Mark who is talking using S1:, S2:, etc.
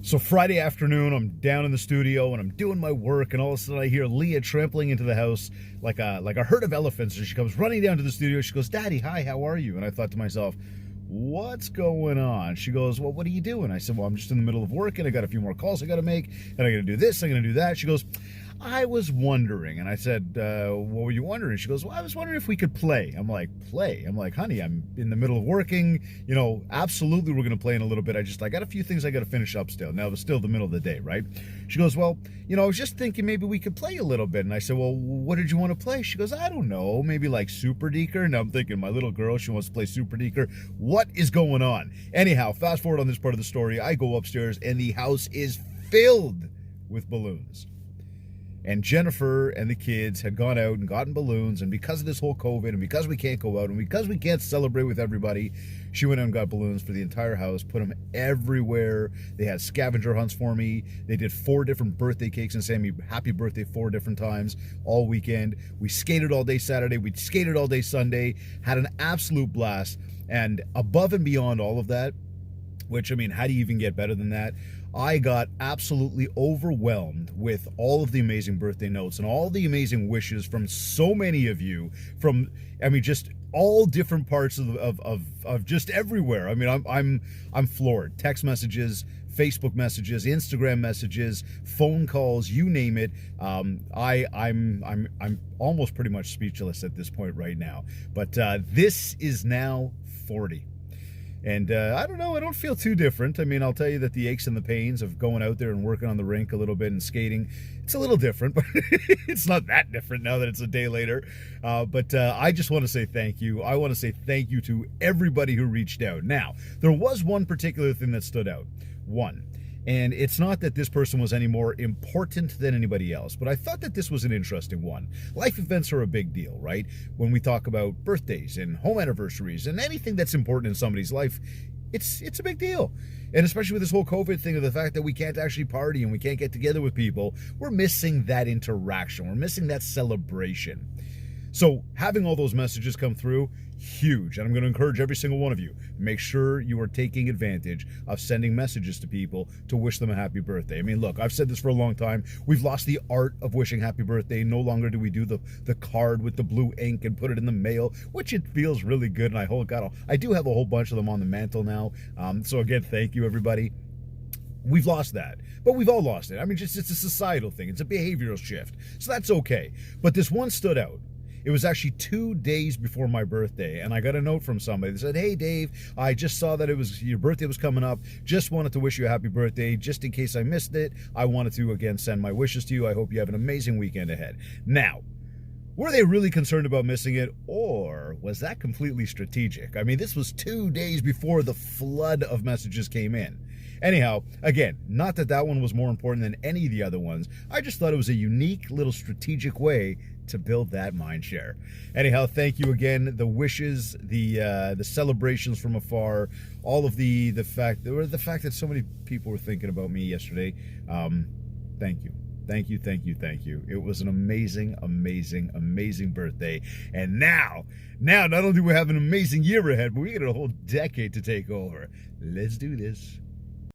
S1: So Friday afternoon, I'm down in the studio and I'm doing my work, and all of a sudden I hear Leah trampling into the house like a herd of elephants. And she comes running down to the studio. She goes, "Daddy, hi, how are you?" And I thought to myself, what's going on? She goes, "Well, what are you doing?" I said, "Well, I'm just in the middle of work, and I got a few more calls I got to make, and I got to do this, I'm going to do that." She goes, "I was wondering." And I said, "What were you wondering?" She goes, "Well, I was wondering if we could play." I'm like, "Play?" I'm like, "Honey, I'm in the middle of working. Absolutely we're going to play in a little bit. I got a few things I got to finish up still." Now, it's still the middle of the day, right? She goes, "Well, I was just thinking maybe we could play a little bit." And I said, "Well, what did you want to play?" She goes, "I don't know, maybe like Super Deeker." And I'm thinking, my little girl, she wants to play Super Deeker. What is going on? Anyhow, fast forward on this part of the story. I go upstairs and the house is filled with balloons. And Jennifer and the kids had gone out and gotten balloons, and because of this whole COVID, and because we can't go out, and because we can't celebrate with everybody, she went out and got balloons for the entire house, put them everywhere. They had scavenger hunts for me. They did 4 different birthday cakes and sang me happy birthday 4 different times all weekend. We skated all day Saturday. We skated all day Sunday. Had an absolute blast. And above and beyond all of that, which, how do you even get better than that? I got absolutely overwhelmed with all of the amazing birthday notes and all the amazing wishes from so many of you, from, just all different parts of just everywhere. I'm floored. Text messages, Facebook messages, Instagram messages, phone calls, you name it. I'm almost pretty much speechless at this point right now. But this is now 40. And I don't know, I don't feel too different. I'll tell you that the aches and the pains of going out there and working on the rink a little bit and skating, it's a little different, but it's not that different now that it's a day later. But I just want to say thank you. I want to say thank you to everybody who reached out. Now, there was one particular thing that stood out. And it's not that this person was any more important than anybody else, but I thought that this was an interesting one. Life events are a big deal, right? When we talk about birthdays and home anniversaries and anything that's important in somebody's life, it's a big deal. And especially with this whole COVID thing, of the fact that we can't actually party and we can't get together with people, we're missing that interaction. We're missing that celebration. So having all those messages come through, huge. And I'm going to encourage every single one of you, make sure you are taking advantage of sending messages to people to wish them a happy birthday. Look, I've said this for a long time. We've lost the art of wishing happy birthday. No longer do we do the card with the blue ink and put it in the mail, which it feels really good. And I do have a whole bunch of them on the mantle now. So again, thank you, everybody. We've lost that, but we've all lost it. It's a societal thing. It's a behavioral shift. So that's okay. But this one stood out. It was actually 2 days before my birthday, and I got a note from somebody that said, "Hey, Dave, I just saw that your birthday was coming up. Just wanted to wish you a happy birthday. Just in case I missed it, I wanted to, again, send my wishes to you. I hope you have an amazing weekend ahead." Now, were they really concerned about missing it, or was that completely strategic? This was 2 days before the flood of messages came in. Anyhow, again, not that one was more important than any of the other ones. I just thought it was a unique little strategic way to build that mind share. Anyhow, thank you again. The wishes, the celebrations from afar, all of the fact that so many people were thinking about me yesterday. Thank you. Thank you, thank you, thank you. It was an amazing, amazing, amazing birthday. And now, not only do we have an amazing year ahead, but we got a whole decade to take over. Let's do this.